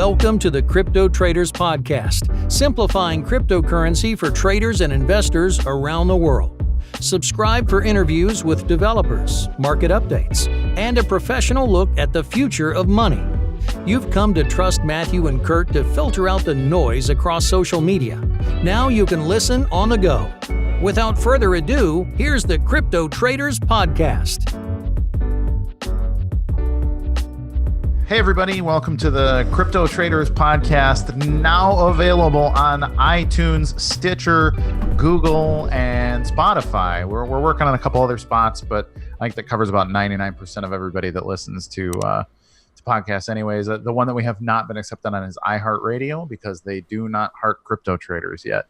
Welcome to the Crypto Traders Podcast, simplifying cryptocurrency for traders and investors around the world. Subscribe for interviews with developers, market updates, and a professional look at the future of money. You've come to trust Matthew and Kurt to filter out the noise across social media. Now you can listen on the go. Without further ado, here's the Crypto Traders Podcast. Hey everybody, welcome to the Crypto Traders Podcast, now available on iTunes, Stitcher, Google, and Spotify. We're working on a couple other spots, but I think that covers about 99% of everybody that listens to podcasts anyways. The one that we have not been accepted on is iHeartRadio because they do not heart crypto traders yet.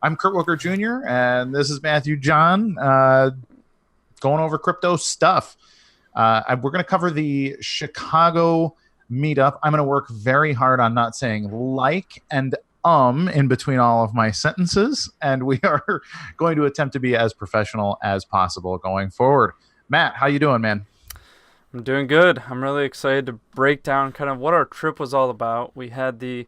I'm Kurt Wooker Jr., and this is Matthew John going over crypto stuff. We're going to cover the Chicago meetup. I'm going to work very hard on not saying like and in between all of my sentences, and we are going to attempt to be as professional as possible going forward. Matt, how you doing, man? I'm doing good. I'm really excited to break down kind of what our trip was all about. We had the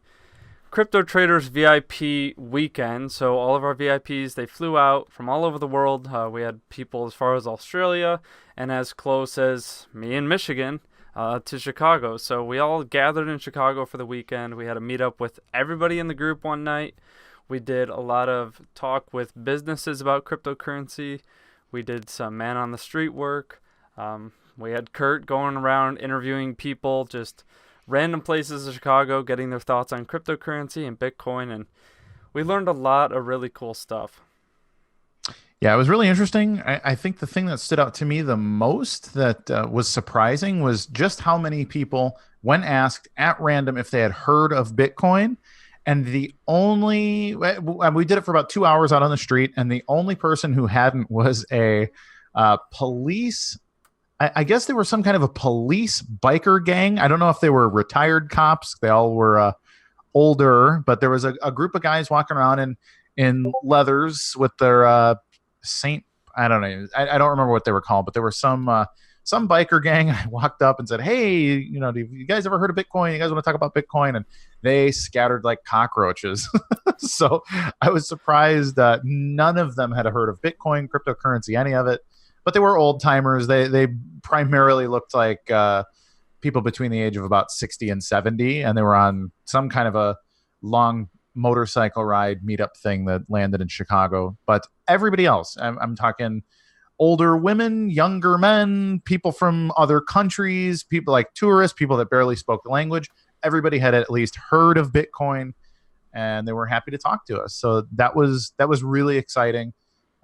Crypto Traders VIP weekend, so all of our VIPs, they flew out from all over the world. We had people as far as Australia and as close as me in Michigan to Chicago. So we all gathered in Chicago for the weekend. We had a meetup with everybody in the group one night. We did a lot of talk with businesses about cryptocurrency. We did some man on the street work. We had Kurt going around interviewing people, just random places in Chicago, getting their thoughts on cryptocurrency and Bitcoin, and we learned a lot of really cool stuff. Yeah, it was really interesting. I think the thing that stood out to me the most that was surprising was just how many people, when asked at random if they had heard of Bitcoin, and we did it for about 2 hours out on the street, and the only person who hadn't was a police. I guess they were some kind of a police biker gang. I don't know if they were retired cops. They all were older, but there was a group of guys walking around in leathers with their I don't know. I don't remember what they were called, but there were some biker gang. I walked up and said, "Hey, do you guys ever heard of Bitcoin? You guys want to talk about Bitcoin?" And they scattered like cockroaches. So I was surprised that none of them had heard of Bitcoin, cryptocurrency, any of it. But they were old timers. They primarily looked like people between the age of about 60 and 70, and they were on some kind of a long motorcycle ride meetup thing that landed in Chicago. But everybody else, I'm talking older women, younger men, people from other countries, people like tourists, people that barely spoke the language. Everybody had at least heard of Bitcoin, and they were happy to talk to us. So that was really exciting.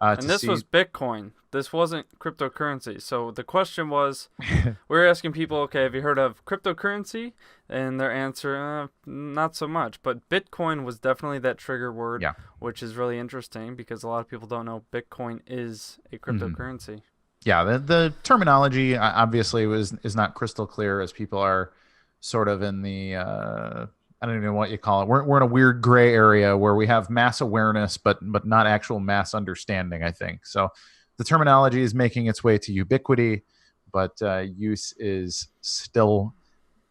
And this was Bitcoin. This wasn't cryptocurrency. So the question was, we were asking people, okay, have you heard of cryptocurrency? And their answer, not so much. But Bitcoin was definitely that trigger word, yeah, which is really interesting because a lot of people don't know Bitcoin is a cryptocurrency. Mm-hmm. Yeah, the terminology obviously is not crystal clear, as people are sort of in the I don't even know what you call it. We're in a weird gray area where we have mass awareness, but not actual mass understanding, I think. So the terminology is making its way to ubiquity, but use is still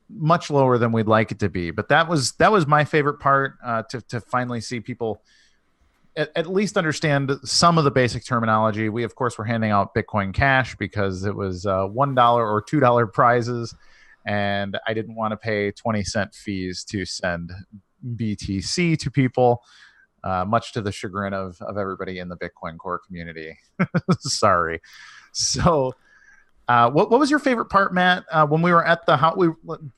much lower than we'd like it to be. But that was my favorite part, to finally see people at least understand some of the basic terminology. We, of course, were handing out Bitcoin Cash because it was $1 or $2 prizes. And I didn't want to pay 20-cent fees to send BTC to people, much to the chagrin of everybody in the Bitcoin Core community. Sorry. So what was your favorite part, Matt? When we were at the house,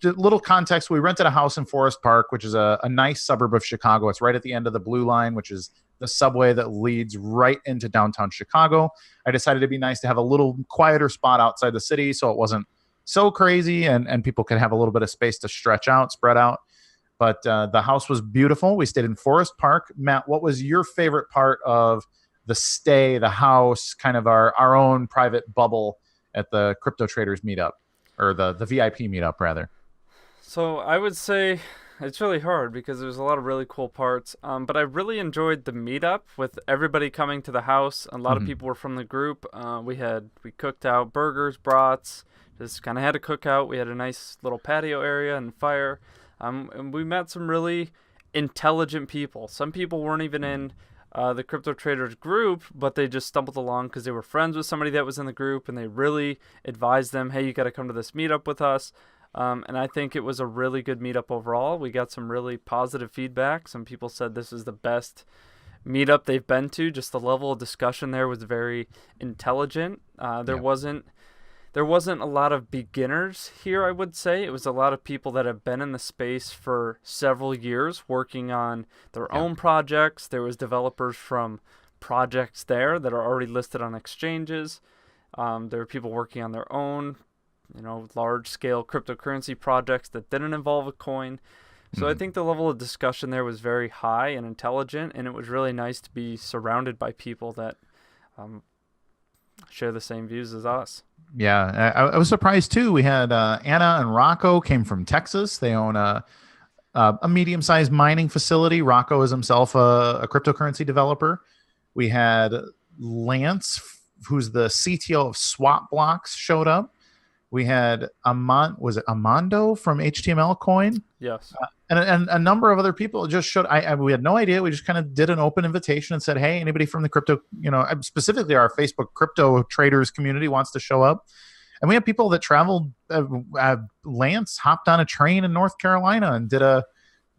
little context, we rented a house in Forest Park, which is a nice suburb of Chicago. It's right at the end of the Blue Line, which is the subway that leads right into downtown Chicago. I decided it'd be nice to have a little quieter spot outside the city so it wasn't so crazy and people could have a little bit of space to spread out. But the house was beautiful. We stayed in Forest Park. Matt, what was your favorite part of the house, kind of our own private bubble at the Crypto Traders meetup, or the VIP meetup, rather? So I would say it's really hard because there's a lot of really cool parts. But I really enjoyed the meetup with everybody coming to the house. A lot of people were from the group. We cooked out burgers, brats, just kind of had a cookout. We had a nice little patio area and fire. And we met some really intelligent people. Some people weren't even in the Crypto Traders group, but they just stumbled along because they were friends with somebody that was in the group, and they really advised them, hey, you got to come to this meetup with us. And I think it was a really good meetup overall. We got some really positive feedback. Some people said this is the best meetup they've been to. Just the level of discussion there was very intelligent. There wasn't a lot of beginners here, I would say. It was a lot of people that have been in the space for several years working on their own projects. There was developers from projects there that are already listed on exchanges. There were people working on their own, large-scale cryptocurrency projects that didn't involve a coin. So I think the level of discussion there was very high and intelligent, and it was really nice to be surrounded by people that share the same views as us. Yeah, I was surprised too. We had Anna and Rocco came from Texas. They own a medium-sized mining facility. Rocco is himself a cryptocurrency developer. We had Lance, who's the CTO of Swap Blocks, showed up. We had Amando from HTML Coin? Yes. And a number of other people just showed. We had no idea. We just kind of did an open invitation and said, hey, anybody from the crypto, specifically our Facebook Crypto Traders community wants to show up. And we had people that traveled. Lance hopped on a train in North Carolina and did a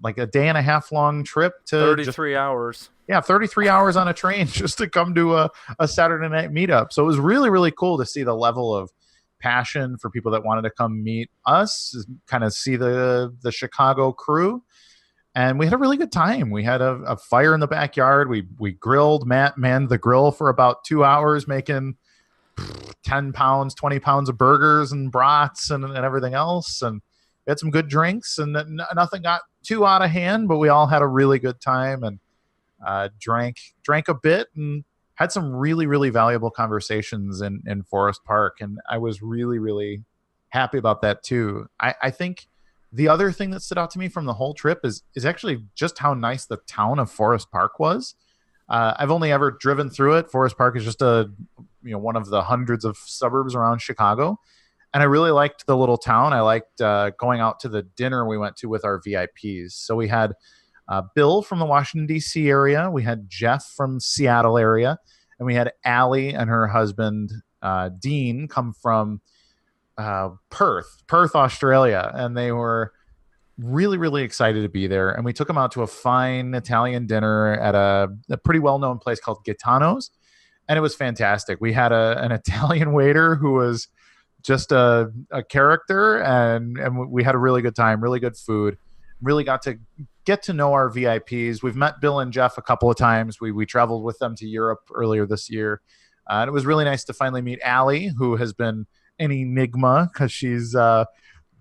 day and a half long trip to 33 hours. Yeah, 33 hours on a train just to come to a Saturday night meetup. So it was really, really cool to see the level of passion for people that wanted to come meet us, kind of see the Chicago crew. And we had a really good time. We had a fire in the backyard. We grilled. Matt manned the grill for about 2 hours, making 10 pounds, 20 pounds of burgers and brats and everything else. And we had some good drinks, and nothing got too out of hand, but we all had a really good time and drank a bit and had some really, really valuable conversations in Forest Park. And I was really, really happy about that too. I think the other thing that stood out to me from the whole trip is actually just how nice the town of Forest Park was. I've only ever driven through it. Forest Park is just one of the hundreds of suburbs around Chicago. And I really liked the little town. I liked going out to the dinner we went to with our VIPs. So we had Bill from the Washington, D.C. area. We had Jeff from Seattle area. And we had Allie and her husband, Dean, come from Perth, Australia. And they were really, really excited to be there. And we took them out to a fine Italian dinner at a pretty well-known place called Gaetano's. And it was fantastic. We had an Italian waiter who was just a character. And we had a really good time, really good food. Really got to know our VIPs. We've met Bill and Jeff a couple of times. We traveled with them to Europe earlier this year. And it was really nice to finally meet Allie, who has been an enigma because she's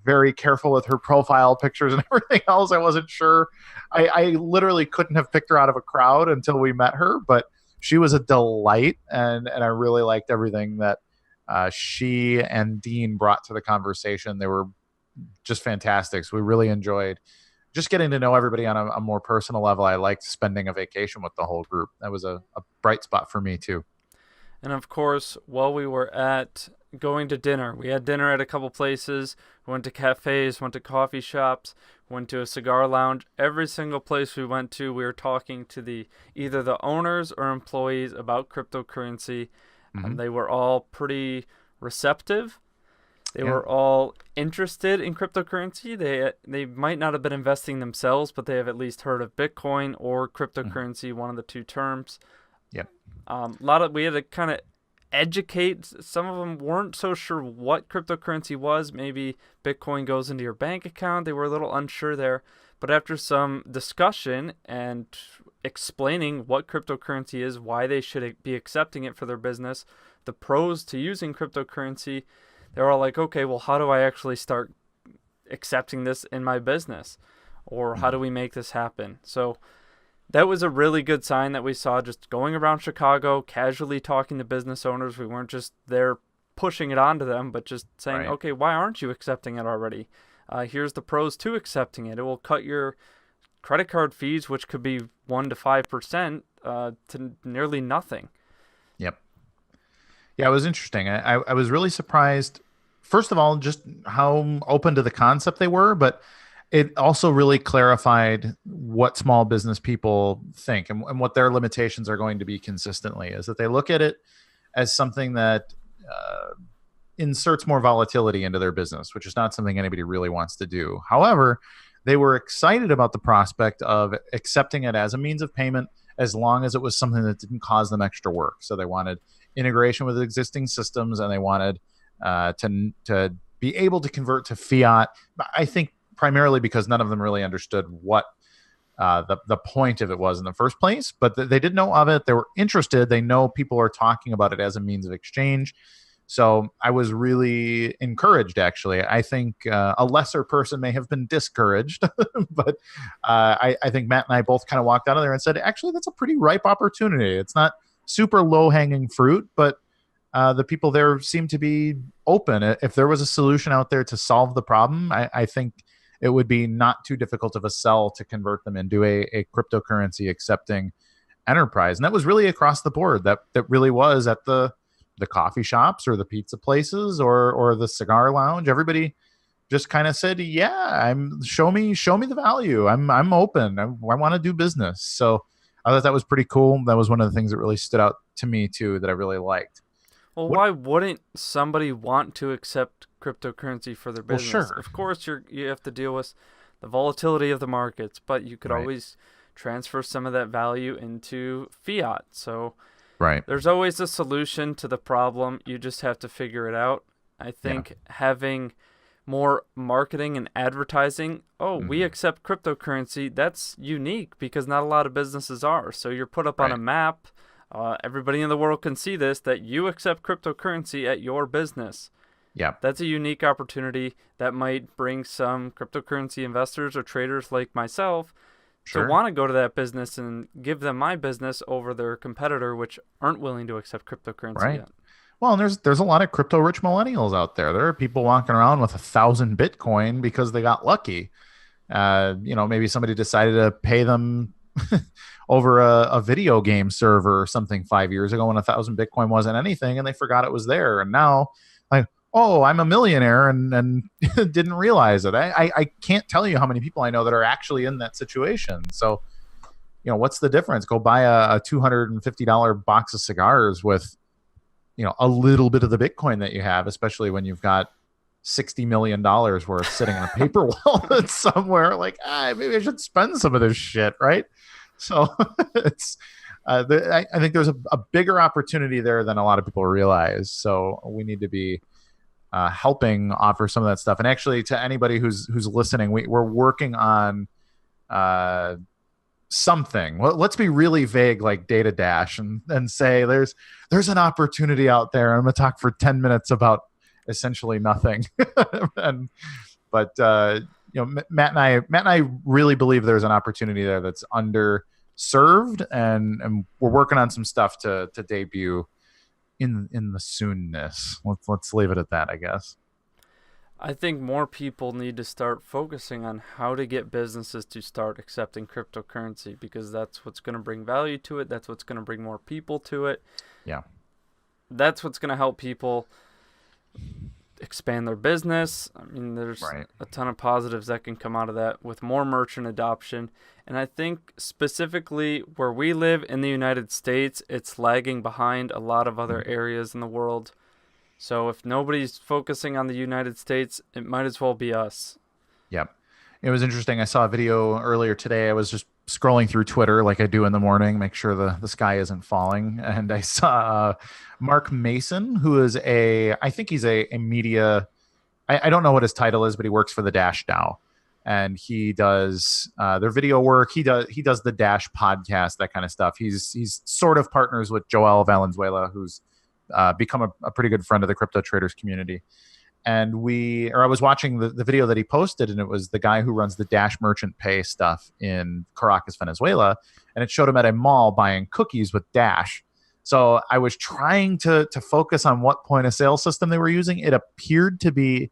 very careful with her profile pictures and everything else. I wasn't sure. I literally couldn't have picked her out of a crowd until we met her, but she was a delight. And I really liked everything that she and Dean brought to the conversation. They were just fantastic. So we really enjoyed just getting to know everybody on a more personal level. I liked spending a vacation with the whole group. That was a bright spot for me too. And of course, while we were going to dinner, we had dinner at a couple places. We went to cafes, went to coffee shops, went to a cigar lounge. Every single place we went to, we were talking to either the owners or employees about cryptocurrency. And they were all pretty receptive. They were all interested in cryptocurrency. They might not have been investing themselves, but they have at least heard of Bitcoin or cryptocurrency, one of the two terms. Yep. We had to kind of educate. Some of them weren't so sure what cryptocurrency was. Maybe Bitcoin goes into your bank account. They were a little unsure there. But after some discussion and explaining what cryptocurrency is, why they should be accepting it for their business, the pros to using cryptocurrency, they're all like, okay, well, how do I actually start accepting this in my business? Or how do we make this happen? So that was a really good sign that we saw just going around Chicago, casually talking to business owners. We weren't just there pushing it onto them, but just saying, okay, why aren't you accepting it already? Here's the pros to accepting it. It will cut your credit card fees, which could be 1% to 5%, to nearly nothing. Yep. Yeah, it was interesting. I was really surprised, first of all, just how open to the concept they were. But it also really clarified what small business people think and what their limitations are going to be consistently, is that they look at it as something that inserts more volatility into their business, which is not something anybody really wants to do. However, they were excited about the prospect of accepting it as a means of payment as long as it was something that didn't cause them extra work. So they wanted integration with existing systems, and they wanted to be able to convert to fiat. I think primarily because none of them really understood what the point of it was in the first place, but they did know of it. They were interested. They know people are talking about it as a means of exchange. So I was really encouraged, actually. I think a lesser person may have been discouraged, but I think Matt and I both kind of walked out of there and said, actually, that's a pretty ripe opportunity. It's not super low-hanging fruit, but the people there seem to be open. If there was a solution out there to solve the problem, I think it would be not too difficult of a sell to convert them into a cryptocurrency accepting enterprise. And that was really across the board. That really was at the coffee shops or the pizza places or the cigar lounge. Everybody just kind of said, yeah, show me the value. I'm open. I want to do business. So I thought that was pretty cool. That was one of the things that really stood out to me too, that I really liked. Well, why wouldn't somebody want to accept cryptocurrency for their business? Well, sure. Of course, you have to deal with the volatility of the markets, but you could always transfer some of that value into fiat. So there's always a solution to the problem. You just have to figure it out. I think having more marketing and advertising, we accept cryptocurrency, that's unique because not a lot of businesses are. So you're put up on a map. Everybody in the world can see this, that you accept cryptocurrency at your business. Yeah, that's a unique opportunity that might bring some cryptocurrency investors or traders like myself to want to go to that business and give them my business over their competitor, which aren't willing to accept cryptocurrency yet. Well, and there's a lot of crypto rich millennials out there. There are people walking around with 1,000 Bitcoin because they got lucky. Maybe somebody decided to pay them over a video game server or something 5 years ago when 1,000 Bitcoin wasn't anything, and they forgot it was there. And now, I'm a millionaire and didn't realize it. I can't tell you how many people I know that are actually in that situation. So, what's the difference? Go buy a $250 box of cigars with, a little bit of the Bitcoin that you have, especially when you've got $60 million worth sitting in a paper wallet somewhere. Maybe I should spend some of this shit, right? So it's I think there's a bigger opportunity there than a lot of people realize. So we need to be helping offer some of that stuff. And actually, to anybody who's listening, we're working on something. Well, let's be really vague, like Data Dash, and say there's an opportunity out there. I'm going to talk for 10 minutes about essentially nothing. But Matt and I really believe there's an opportunity there that's underserved, and we're working on some stuff to debut in the soonness. Let's leave it at that, I guess. I think more people need to start focusing on how to get businesses to start accepting cryptocurrency, because that's what's going to bring value to it. That's what's going to bring more people to it. Yeah. That's what's going to help people expand their business. I mean, there's a ton of positives that can come out of that with more merchant adoption. And I think specifically where we live in the United States, it's lagging behind a lot of other areas in the world. So if nobody's focusing on the United States, it might as well be us. Yep. It was interesting. I saw a video earlier today. I was just scrolling through Twitter like I do in the morning, make sure the sky isn't falling. And I saw Mark Mason, who is I think he's a media, I don't know what his title is, but he works for the Dash DAO. And he does their video work. He does the Dash podcast, that kind of stuff. He's sort of partners with Joel Valenzuela, who's become a pretty good friend of the crypto traders community. And I was watching the video that he posted, and it was the guy who runs the Dash Merchant Pay stuff in Caracas, Venezuela. And it showed him at a mall buying cookies with Dash. So I was trying to focus on what point of sale system they were using. It appeared to be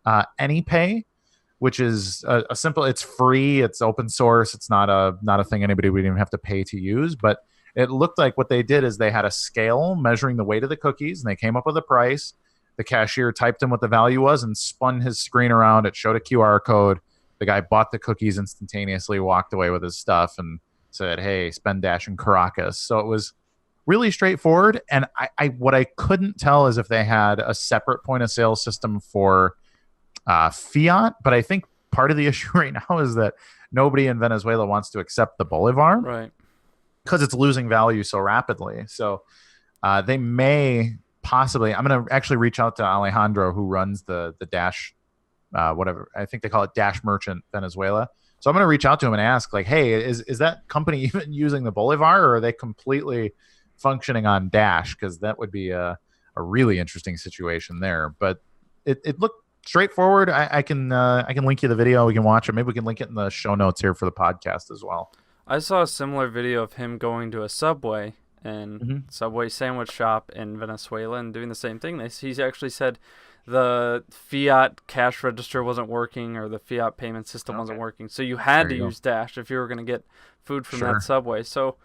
AnyPay, which is a simple, it's free, it's open source. It's not a thing anybody would even have to pay to use. But it looked like what they did is they had a scale measuring the weight of the cookies, and they came up with a price. The cashier typed in what the value was and spun his screen around. It showed a QR code, the guy bought the cookies instantaneously, walked away with his stuff, and said, "Hey, spend Dash in Caracas." So it was really straightforward. And I what I couldn't tell is if they had a separate point of sale system for fiat. But I think part of the issue right now is that nobody in Venezuela wants to accept the bolivar, Right. because it's losing value so rapidly. So they may possibly. I'm going to actually reach out to Alejandro, who runs the Dash, whatever I think they call it, Dash Merchant Venezuela. So I'm going to reach out to him and ask, like, hey, is that company even using the bolivar, or are they completely functioning on Dash? Because that would be a really interesting situation there. But it looked straightforward. I can link you the video. We can watch it. Maybe we can link it in the show notes here for the podcast as well. I saw a similar video of him going to a Subway and Subway sandwich shop in Venezuela and doing the same thing. He's actually said the fiat cash register wasn't working, or the fiat payment system wasn't working. So you had to use Dash if you were going to get food from that Subway. So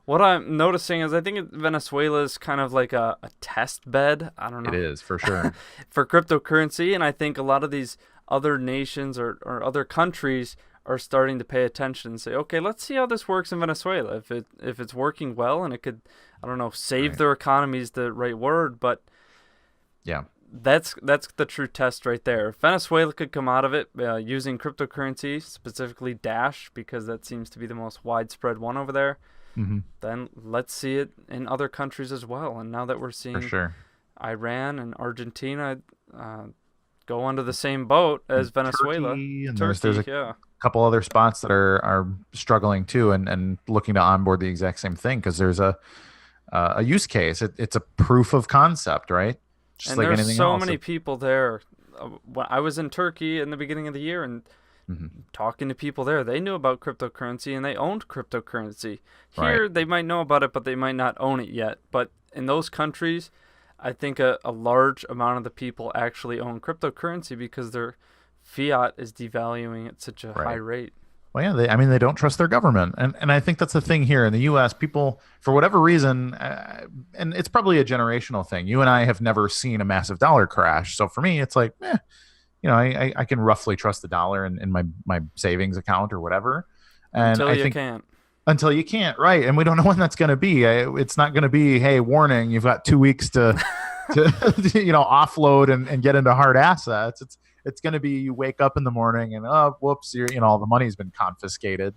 what I'm noticing is I think Venezuela is kind of like a test bed. I don't know. It is, for sure. For cryptocurrency. And I think a lot of these other nations or other countries are starting to pay attention and say, okay, let's see how this works in Venezuela. If it's working well and it could, I don't know, save their economy is the right word, but yeah, that's the true test right there. If Venezuela could come out of it using cryptocurrency, specifically Dash, because that seems to be the most widespread one over there, then let's see it in other countries as well. And now that we're seeing Iran and Argentina go under the same boat as Venezuela, Turkey, and Turkey, there's a couple other spots that are struggling too, and looking to onboard the exact same thing, because there's a use case. It's a proof of concept, right? Just and like there's anything so else. many people there. I was in Turkey in the beginning of the year and talking to people there. They knew about cryptocurrency and they owned cryptocurrency. Here, they might know about it, but they might not own it yet. But in those countries, I think a large amount of the people actually own cryptocurrency because their fiat is devaluing at such a high rate. Well, yeah, they don't trust their government. And I think that's the thing here in the U.S. People, for whatever reason, and it's probably a generational thing. You and I have never seen a massive dollar crash. So for me, it's like, I can roughly trust the dollar in my savings account or whatever. And Until you can't. Until you can't, right? And we don't know when that's going to be. It's not going to be, hey, warning, you've got 2 weeks to offload and get into hard assets. It's going to be you wake up in the morning and whoops, the money's been confiscated.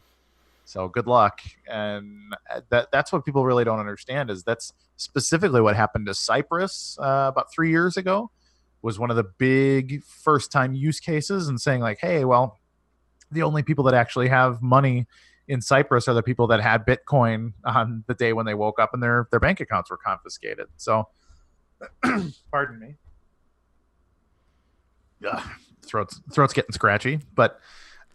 So good luck. And that's what people really don't understand, is that's specifically what happened to Cyprus about 3 years ago. Was one of the big first time use cases, and saying like, hey, well, the only people that actually have money in Cyprus are the people that had Bitcoin on the day when they woke up and their bank accounts were confiscated. So pardon me. Throat's getting scratchy, but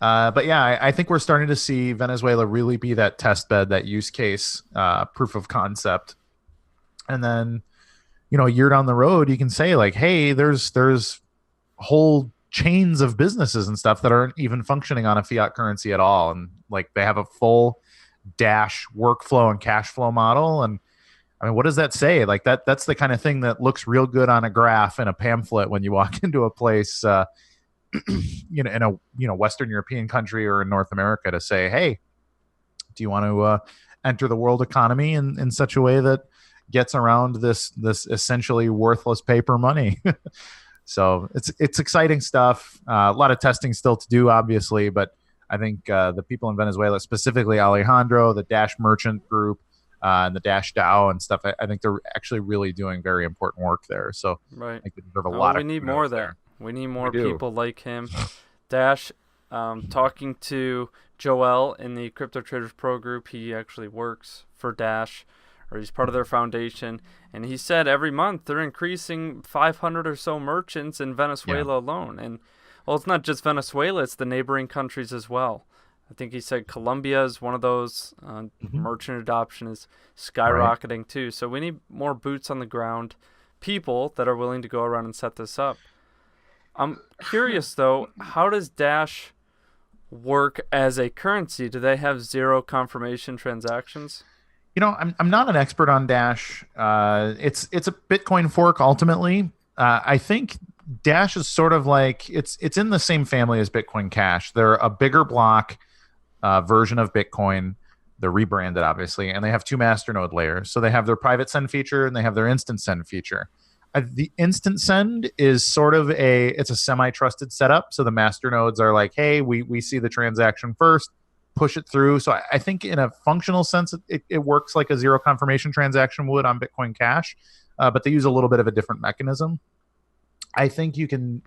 yeah, I think we're starting to see Venezuela really be that test bed, that use case, proof of concept. And then, a year down the road, you can say like, hey, there's whole chains of businesses and stuff that aren't even functioning on a fiat currency at all. And like they have a full Dash workflow and cash flow model. And I mean, what does that say? Like that's the kind of thing that looks real good on a graph in a pamphlet when you walk into a place, in a Western European country or in North America, to say, hey, do you want to enter the world economy in such a way that gets around this essentially worthless paper money? So it's exciting stuff. A lot of testing still to do, obviously, but I think the people in Venezuela, specifically Alejandro, the Dash Merchant Group, and the Dash DAO and stuff, I think they're actually really doing very important work there. So I think they deserve a lot. We need more there. We need more people like him. Dash, talking to Joel in the Crypto Traders Pro group, he actually works for Dash, or he's part of their foundation, and he said every month they're increasing 500 or so merchants in Venezuela alone. And well, it's not just Venezuela, it's the neighboring countries as well. I think he said Colombia is one of those. Merchant adoption is skyrocketing too. So we need more boots on the ground, people that are willing to go around and set this up. I'm curious though, how does Dash work as a currency? Do they have zero confirmation transactions? I'm not an expert on Dash. It's a Bitcoin fork ultimately. I think Dash is sort of like it's in the same family as Bitcoin Cash. They're a bigger block version of Bitcoin. They're rebranded, obviously, and they have two masternode layers. So they have their private send feature and they have their instant send feature. The instant send is sort of it's a semi-trusted setup. So the masternodes are like, hey, we see the transaction first, push it through. So I think in a functional sense, it works like a zero confirmation transaction would on Bitcoin Cash, but they use a little bit of a different mechanism. I think you can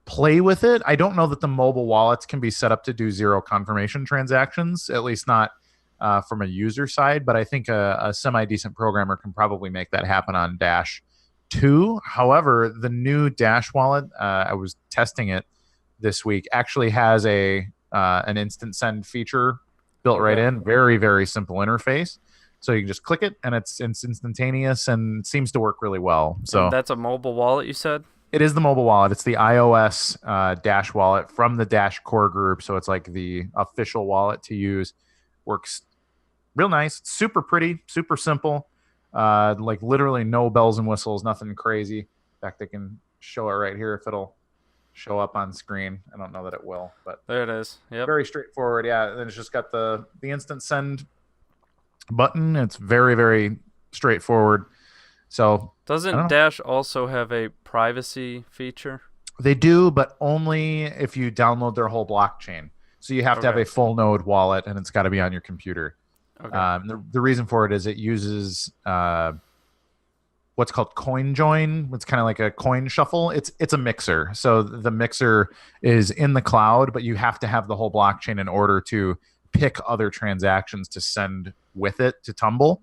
play with it. I don't know that the mobile wallets can be set up to do zero confirmation transactions, at least not from a user side, but I think a semi-decent programmer can probably make that happen on Dash 2. However, the new Dash wallet, I was testing it this week, actually has an instant send feature built right in. Very, very simple interface. So you can just click it and it's instantaneous and it seems to work really well. So and that's a mobile wallet, you said? It is the mobile wallet. It's the iOS Dash wallet from the Dash core group. So it's like the official wallet to use. Works real nice. Super pretty, super simple. Like literally no bells and whistles, nothing crazy. In fact, I can show it right here if it'll show up on screen. I don't know that it will, but there it is. Yep. Very straightforward. Yeah. And then it's just got the instant send button. It's very, very straightforward. So doesn't Dash also have a privacy feature? They do, but only if you download their whole blockchain. So you have to have a full node wallet and it's got to be on your computer. Okay. The reason for it is it uses what's called coin join. It's kind of like a coin shuffle. It's a mixer. So the mixer is in the cloud, but you have to have the whole blockchain in order to pick other transactions to send with it to Tumble.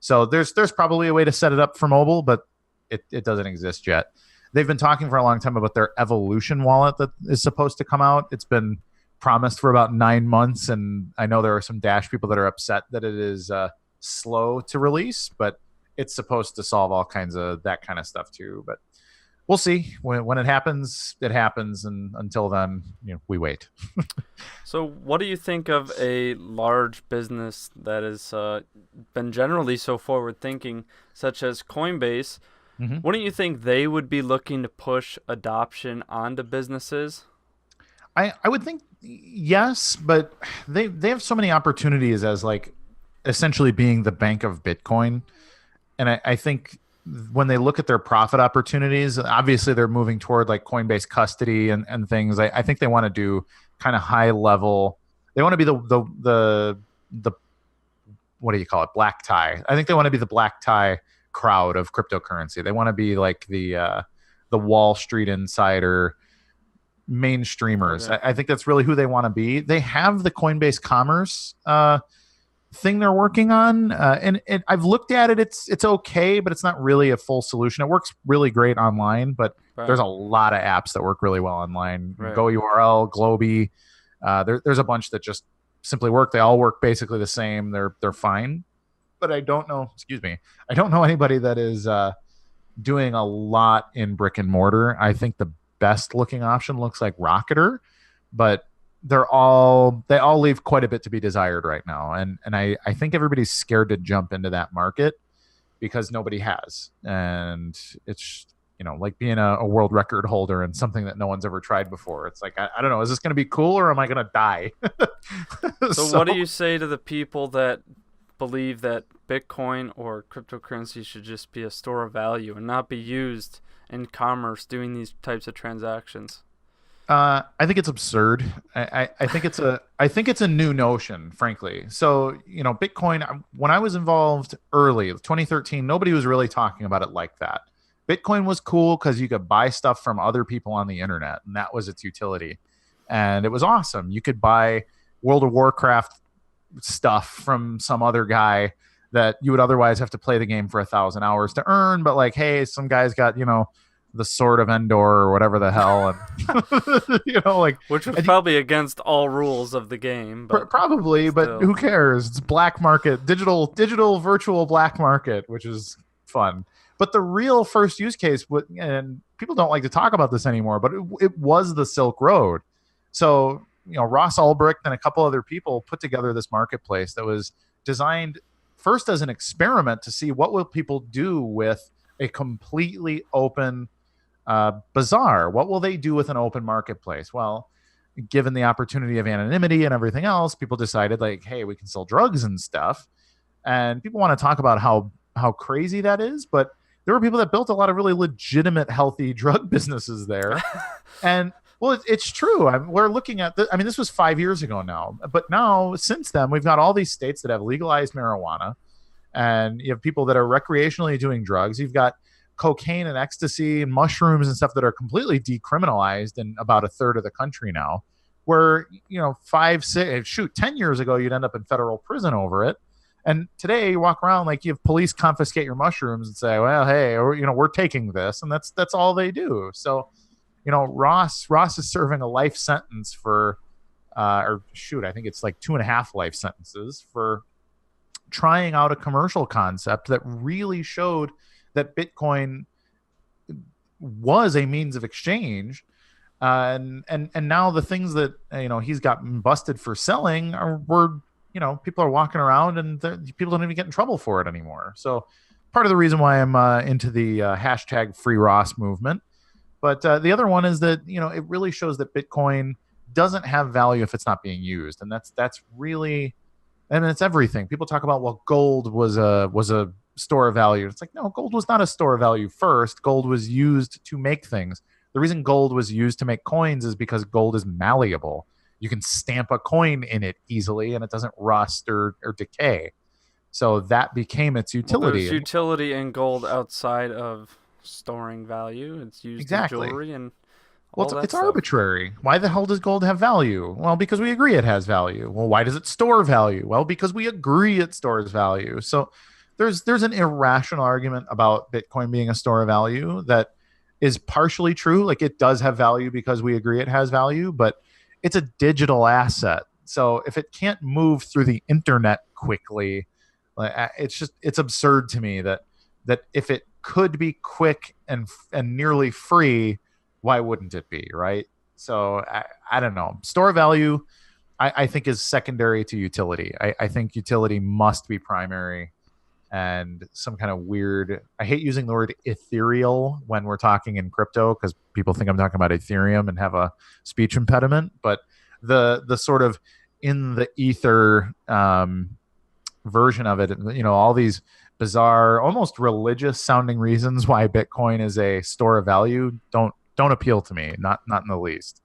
So there's probably a way to set it up for mobile, but it doesn't exist yet. They've been talking for a long time about their Evolution wallet that is supposed to come out. It's been promised for about 9 months, and I know there are some Dash people that are upset that it is slow to release, but it's supposed to solve all kinds of that kind of stuff too. But we'll see. When it happens, and until then, we wait. So what do you think of a large business that has been generally so forward-thinking, such as Coinbase? Mm-hmm. Wouldn't you think they would be looking to push adoption onto businesses? I would think yes, but they have so many opportunities as like essentially being the bank of Bitcoin. And I think when they look at their profit opportunities, obviously they're moving toward like Coinbase custody and things. I think they want to do kind of high level. They want to be the what do you call it? Black tie. I think they want to be the black tie crowd of cryptocurrency. They want to be like the Wall Street insider mainstreamers. Okay. I think that's really who they want to be. They have the Coinbase Commerce thing they're working on, and I've looked at it. It's okay, but it's not really a full solution. It works really great online, but there's a lot of apps that work really well online. Right. GoURL, Globy, there's a bunch that just simply work. They all work basically the same. They're fine, but I don't know. Excuse me. I don't know anybody that is doing a lot in brick and mortar. I think the best looking option looks like Rocketer, but they all leave quite a bit to be desired right now. And I think everybody's scared to jump into that market because nobody has. And it's, like being a world record holder and something that no one's ever tried before. It's like, I don't know, is this going to be cool or am I going to die? So what do you say to the people that believe that Bitcoin or cryptocurrency should just be a store of value and not be used in commerce doing these types of transactions? I think it's absurd. I think it's a new notion, frankly. So, Bitcoin, when I was involved early, 2013, nobody was really talking about it like that. Bitcoin was cool because you could buy stuff from other people on the internet, and that was its utility. And it was awesome. You could buy World of Warcraft stuff from some other guy that you would otherwise have to play the game for 1,000 hours to earn. But like, hey, some guy's got, the Sword of Endor or whatever the hell, and which was probably against all rules of the game. But probably, but who cares? It's black market, digital virtual black market, which is fun. But the real first use case, and people don't like to talk about this anymore, but it was the Silk Road. So Ross Ulbricht and a couple other people put together this marketplace that was designed first as an experiment to see what will people do with a completely open bizarre. What will they do with an open marketplace? Well, given the opportunity of anonymity and everything else, people decided like, hey, we can sell drugs and stuff. And people want to talk about how crazy that is, but there were people that built a lot of really legitimate, healthy drug businesses there. And well, it's true. We're looking at this was 5 years ago now, but now since then, we've got all these states that have legalized marijuana, and you have people that are recreationally doing drugs. You've got cocaine and ecstasy and mushrooms and stuff that are completely decriminalized in about a third of the country now, where 10 years ago you'd end up in federal prison over it, and today you walk around like you have police confiscate your mushrooms and say, well, hey, we're taking this, and that's all they do. So Ross is serving a life sentence for I think it's like 2.5 life sentences for trying out a commercial concept that really showed that Bitcoin was a means of exchange, and now the things that he's gotten busted for selling people are walking around and people don't even get in trouble for it anymore. So part of the reason why I'm into the hashtag Free Ross movement. But the other one is that it really shows that Bitcoin doesn't have value if it's not being used, and that's really, and it's everything. People talk about, well, gold was a store of value. It's like, no, gold was not a store of value first. Gold was used to make things. The reason gold was used to make coins is because gold is malleable. You can stamp a coin in it easily and it doesn't rust or decay. So that became its utility. Well, there's utility in gold outside of storing value. It's used in jewelry and it's arbitrary. Why the hell does gold have value? Well, because we agree it has value. Well, why does it store value? Well, because we agree it stores value. So there's an irrational argument about Bitcoin being a store of value that is partially true. Like, it does have value because we agree it has value, but it's a digital asset. So if it can't move through the internet quickly, it's absurd to me that if it could be quick and nearly free, why wouldn't it be, right? So I don't know. Store value, I think, is secondary to utility. I think utility must be primary, and some kind of weird, I hate using the word ethereal when we're talking in crypto because people think I'm talking about Ethereum and have a speech impediment, but the sort of in the ether version of it, all these bizarre, almost religious sounding reasons why Bitcoin is a store of value don't appeal to me, not in the least.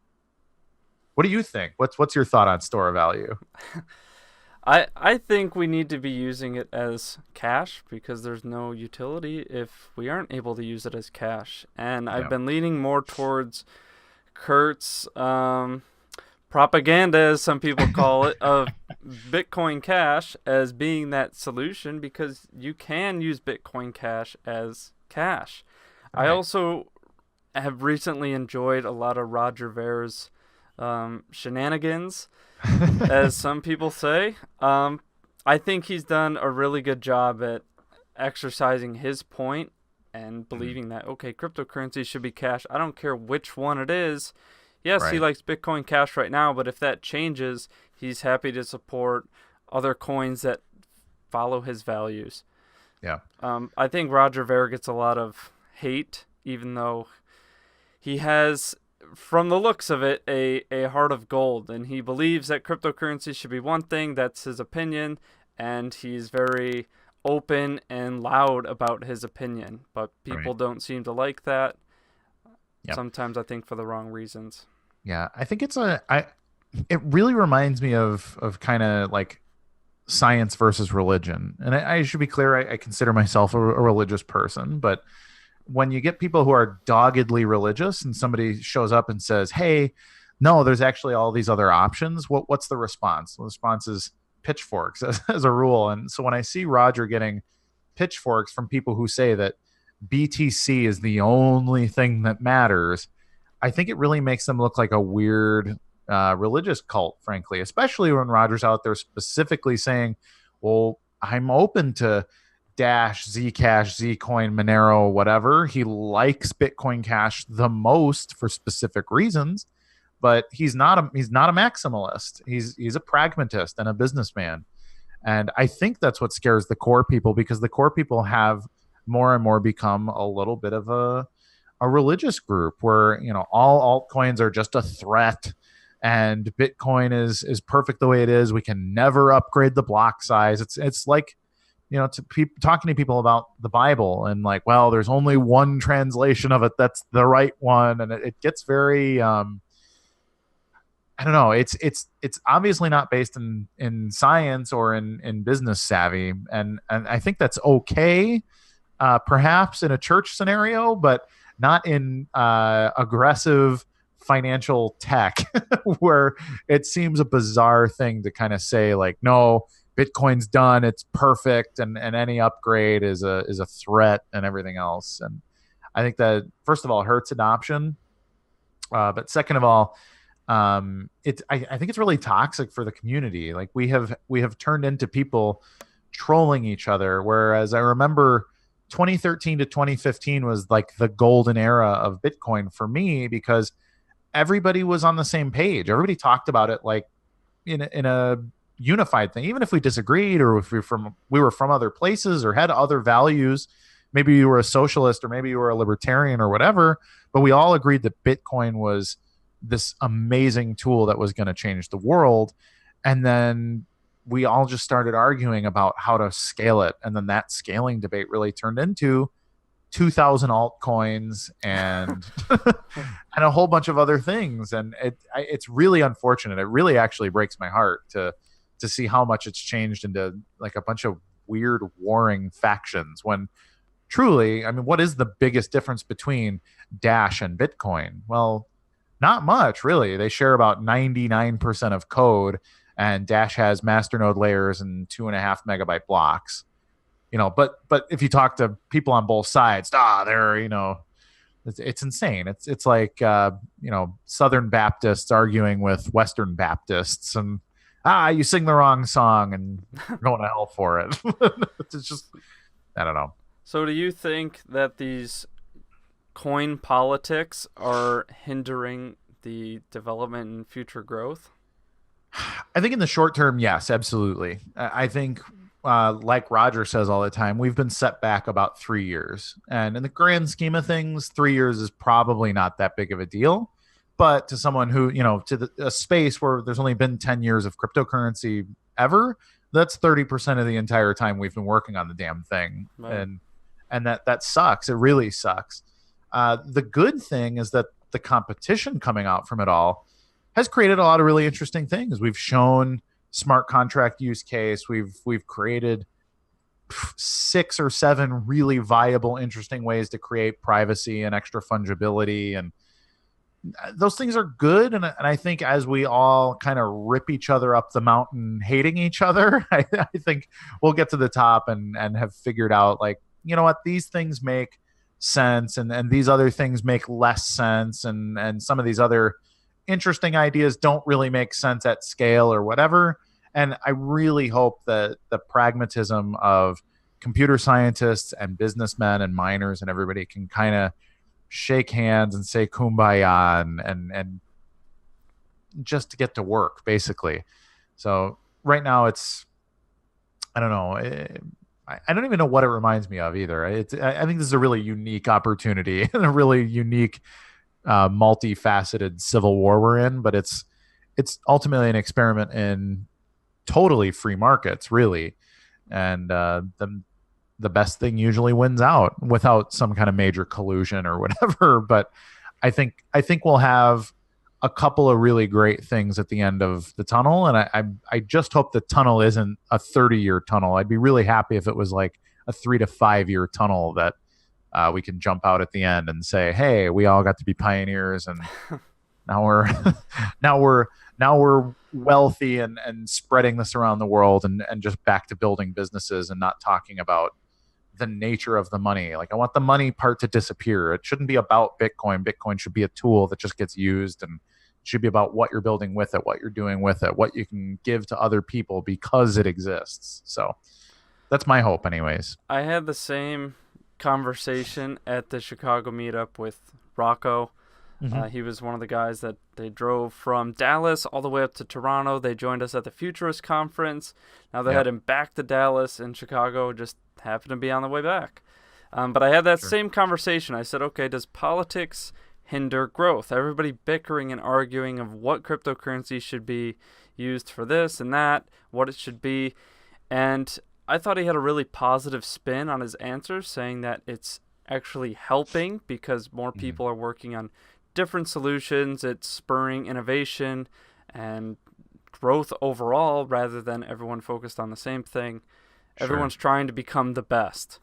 What do you think? What's your thought on store of value? I think we need to be using it as cash because there's no utility if we aren't able to use it as cash. And I've been leaning more towards Kurt's propaganda, as some people call it, of Bitcoin Cash as being that solution because you can use Bitcoin Cash as cash. Right. I also have recently enjoyed a lot of Roger Ver's shenanigans, as some people say. I think he's done a really good job at exercising his point and believing that, okay, cryptocurrency should be cash. I don't care which one it is. Yes, right. He likes Bitcoin Cash right now, but if that changes, he's happy to support other coins that follow his values. Yeah. I think Roger Ver gets a lot of hate, even though he has, from the looks of it, a heart of gold, and he believes that cryptocurrency should be one thing. That's his opinion, and he's very open and loud about his opinion, but people don't seem to like that. Yep. Sometimes I think for the wrong reasons. Yeah, I think it really reminds me of kind of like science versus religion. And I should be clear, I consider myself a religious person, but when you get people who are doggedly religious and somebody shows up and says, hey, no, there's actually all these other options, what's the response? The response is pitchforks as a rule. And so when I see Roger getting pitchforks from people who say that BTC is the only thing that matters, I think it really makes them look like a weird religious cult, frankly, especially when Roger's out there specifically saying, well, I'm open to Dash, Zcash, Zcoin, Monero, whatever. He likes Bitcoin Cash the most for specific reasons, but he's not a maximalist. He's a pragmatist and a businessman. And I think that's what scares the core people, because the core people have more and more become a little bit of a religious group where, all altcoins are just a threat and Bitcoin is perfect the way it is. We can never upgrade the block size. It's like, talking to people about the Bible and like, well, there's only one translation of it that's the right one, and it gets very I don't know. It's obviously not based in science or in business savvy, and I think that's okay, perhaps in a church scenario, but not in aggressive financial tech, where it seems a bizarre thing to kind of say like, no, Bitcoin's done, it's perfect, and any upgrade is a threat and everything else. And I think that first of all it hurts adoption, but second of all, I think it's really toxic for the community. Like we have turned into people trolling each other, whereas I remember 2013 to 2015 was like the golden era of Bitcoin for me, because everybody was on the same page. Everybody talked about it like in a unified thing, even if we disagreed or if we were from other places or had other values. Maybe you were a socialist or maybe you were a libertarian or whatever, but we all agreed that Bitcoin was this amazing tool that was going to change the world. And then we all just started arguing about how to scale it. And then that scaling debate really turned into 2,000 altcoins and and a whole bunch of other things. And it's really unfortunate. It really actually breaks my heart to see how much it's changed into like a bunch of weird warring factions, when truly, I mean, what is the biggest difference between Dash and Bitcoin? Well, not much, really. They share about 99% of code, and Dash has masternode layers and 2.5 megabyte blocks. But if you talk to people on both sides, they're, it's insane. It's like, Southern Baptists arguing with Western Baptists, and you sing the wrong song and you're going to hell for it. It's just, I don't know. So do you think that these coin politics are hindering the development and future growth? I think in the short term, yes, absolutely. I think, like Roger says all the time, we've been set back about 3 years. And in the grand scheme of things, 3 years is probably not that big of a deal. But to someone who, a space where there's only been 10 years of cryptocurrency ever, that's 30% of the entire time we've been working on the damn thing. Right. And that sucks. It really sucks. The good thing is that the competition coming out from it all has created a lot of really interesting things. We've shown smart contract use case. We've created 6 or 7 really viable, interesting ways to create privacy and extra fungibility. And those things are good. And I think as we all kind of rip each other up the mountain, hating each other, I think we'll get to the top and have figured out, like, you know what, these things make sense, and these other things make less sense, and some of these other interesting ideas don't really make sense at scale or whatever. And I really hope that the pragmatism of computer scientists and businessmen and miners and everybody can kind of shake hands and say kumbaya and just to get to work, basically. So right now it's, I don't know, I don't even know what it reminds me of either. I think this is a really unique opportunity and a really unique, multifaceted civil war we're in. But it's ultimately an experiment in totally free markets, really, and the best thing usually wins out without some kind of major collusion or whatever. But I think we'll have a couple of really great things at the end of the tunnel. And I just hope the tunnel isn't a 30-year tunnel. I'd be really happy if it was like a 3 to 5 year tunnel that we can jump out at the end and say, hey, we all got to be pioneers. And now we're wealthy and spreading this around the world and just back to building businesses and not talking about the nature of the money. Like, I want the money part to disappear. It shouldn't be about Bitcoin. Bitcoin should be a tool that just gets used, and it should be about what you're building with it, what you're doing with it, what you can give to other people because it exists. So that's my hope anyways. I had the same conversation at the Chicago meetup with Rocco. Mm-hmm. He was one of the guys that they drove from Dallas all the way up to Toronto. They joined us at the Futurist Conference. Now they're heading back to Dallas and Chicago, just happened to be on the way back. But I had that Sure. same conversation. I said, okay, does politics hinder growth? Everybody bickering and arguing of what cryptocurrency should be used for this and that, what it should be. And I thought he had a really positive spin on his answer, saying that it's actually helping because more people are working on different solutions. It's spurring innovation and growth overall rather than everyone focused on the same thing. Sure. Everyone's trying to become the best.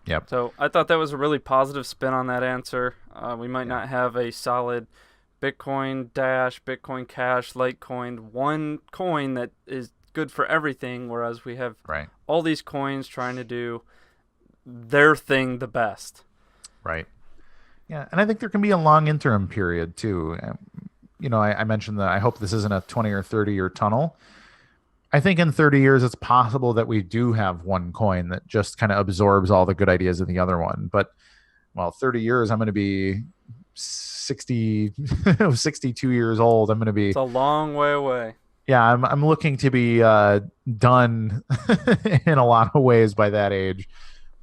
Yep. So I thought that was a really positive spin on that answer. We might not have a solid Bitcoin Dash, Bitcoin Cash, Litecoin, one coin that is good for everything, whereas we have all these coins trying to do their thing the best. Right. Yeah, and I think there can be a long interim period too. I mentioned that I hope this isn't a 20 or 30-year tunnel. I think in 30 years, it's possible that we do have one coin that just kind of absorbs all the good ideas of the other one. But, 30 years, I'm going to be 62 years old. I'm going to be... It's a long way away. Yeah, I'm looking to be done in a lot of ways by that age.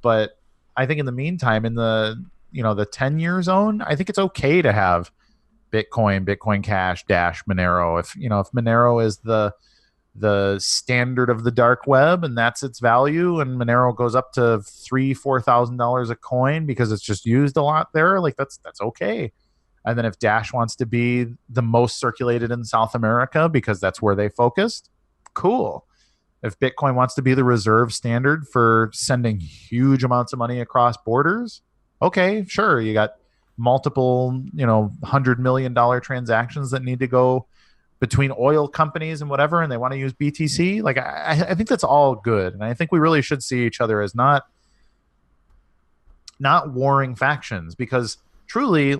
But I think in the meantime, in the 10-year zone, I think it's okay to have Bitcoin, Bitcoin Cash, Dash, Monero. If Monero is the standard of the dark web and that's its value, and Monero goes up to $3,000-$4,000 a coin because it's just used a lot there, like that's okay. And then if Dash wants to be the most circulated in South America because that's where they focused, cool. If Bitcoin wants to be the reserve standard for sending huge amounts of money across borders, okay, sure. You got multiple, $100 million transactions that need to go between oil companies and whatever, and they want to use BTC. Like, I think that's all good. And I think we really should see each other as not warring factions, because truly,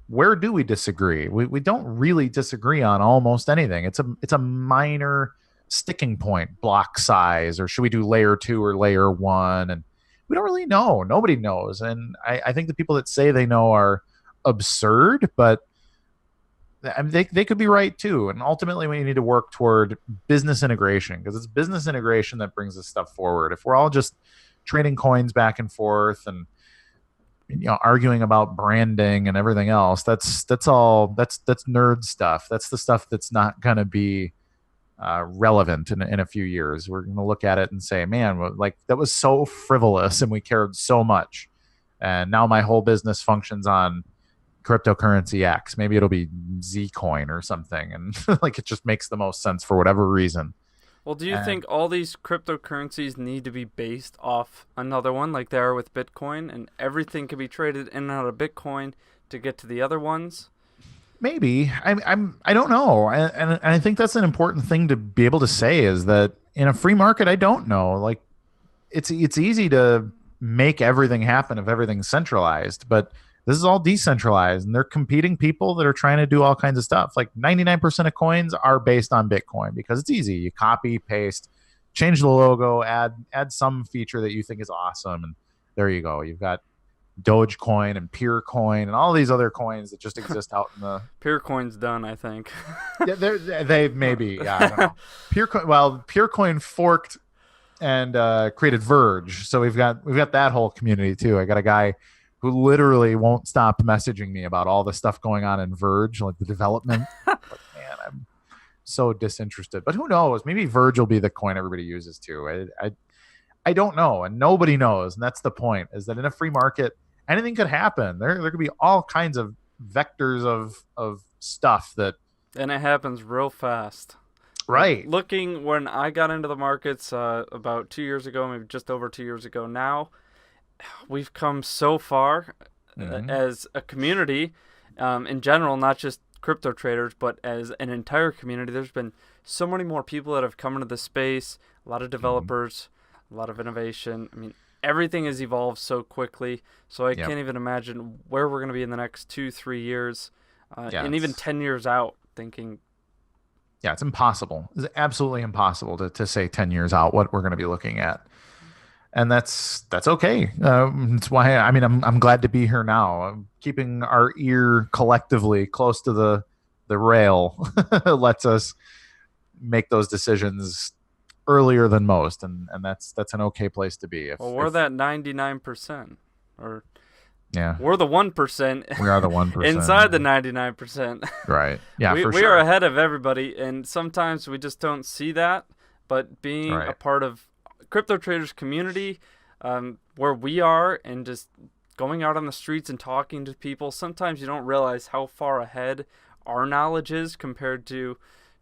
where do we disagree? We don't really disagree on almost anything. It's a minor sticking point, block size, or should we do layer 2 or layer 1? And we don't really know. Nobody knows. And I think the people that say they know are absurd, but they could be right too. And ultimately we need to work toward business integration, because it's business integration that brings this stuff forward. If we're all just trading coins back and forth and arguing about branding and everything else, that's nerd stuff. That's the stuff that's not going to be relevant in a few years. We're going to look at it and say, man, like that was so frivolous and we cared so much. And now my whole business functions on cryptocurrency X. Maybe it'll be Zcoin or something. And like, it just makes the most sense for whatever reason. Well, do you think all these cryptocurrencies need to be based off another one like they are with Bitcoin, and everything can be traded in and out of Bitcoin to get to the other ones? Maybe. I don't know. And I think that's an important thing to be able to say, is that in a free market, I don't know. Like, it's easy to make everything happen if everything's centralized, but this is all decentralized, and they're competing people that are trying to do all kinds of stuff. Like 99% of coins are based on Bitcoin because it's easy. You copy, paste, change the logo, add some feature that you think is awesome, and there you go. You've got Dogecoin and Peercoin and all these other coins that just exist out in the... Peercoin's done, I think. Yeah, they maybe. Yeah, I don't know. Peercoin forked and created Verge, so we've got that whole community too. I got a guy who literally won't stop messaging me about all the stuff going on in Verge, like the development. Like, man, I'm so disinterested. But who knows? Maybe Verge will be the coin everybody uses too. I don't know, and nobody knows. And that's the point, is that in a free market, anything could happen. There could be all kinds of vectors of stuff that... And it happens real fast. Right. Like, looking when I got into the markets about 2 years ago, maybe just over 2 years ago now, we've come so far as a community in general, not just crypto traders, but as an entire community. There's been so many more people that have come into the space, a lot of developers, a lot of innovation. I mean, everything has evolved so quickly, so I can't even imagine where we're going to be in the next 2-3 years, and even 10 years out, thinking... Yeah, it's impossible. It's absolutely impossible to say 10 years out what we're going to be looking at. And that's okay. That's why I'm glad to be here now. Keeping our ear collectively close to the rail lets us make those decisions earlier than most, and that's an okay place to be. Well, we're that 99%, or yeah, we're the 1%. we are the 1% inside the 99%. Right. Yeah, we sure. are ahead of everybody, and sometimes we just don't see that. But being a part of Crypto Traders community, where we are, and just going out on the streets and talking to people, sometimes you don't realize how far ahead our knowledge is compared to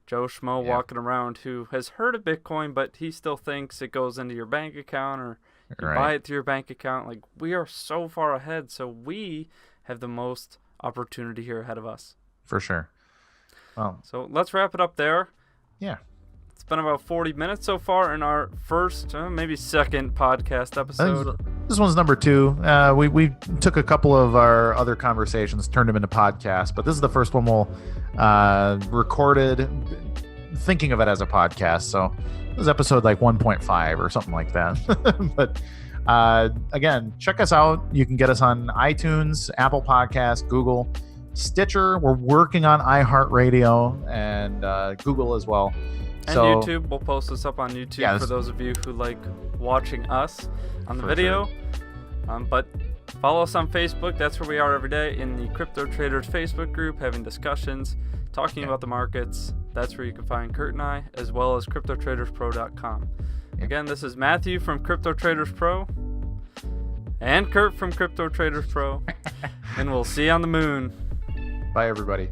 Joe Schmo walking around who has heard of Bitcoin, but he still thinks it goes into your bank account or you buy it through your bank account. Like, we are so far ahead, so we have the most opportunity here ahead of us. For sure. Well, so let's wrap it up there. Yeah. It's been about 40 minutes so far in our first, maybe second podcast episode. This one's number 2. We took a couple of our other conversations, turned them into podcasts, but this is the first one we'll recorded thinking of it as a podcast. So this is episode like 1.5 or something like that. But again, check us out. You can get us on iTunes, Apple Podcasts, Google, Stitcher. We're working on iHeartRadio and Google as well. And YouTube. We'll post this up on YouTube for those of you who like watching us on the video. Sure. But follow us on Facebook. That's where we are every day in the Crypto Traders Facebook group, having discussions, talking about the markets. That's where you can find Kurt and I, as well as CryptoTradersPro.com. Again, this is Matthew from Crypto Traders Pro and Kurt from Crypto Traders Pro. And we'll see you on the moon. Bye, everybody.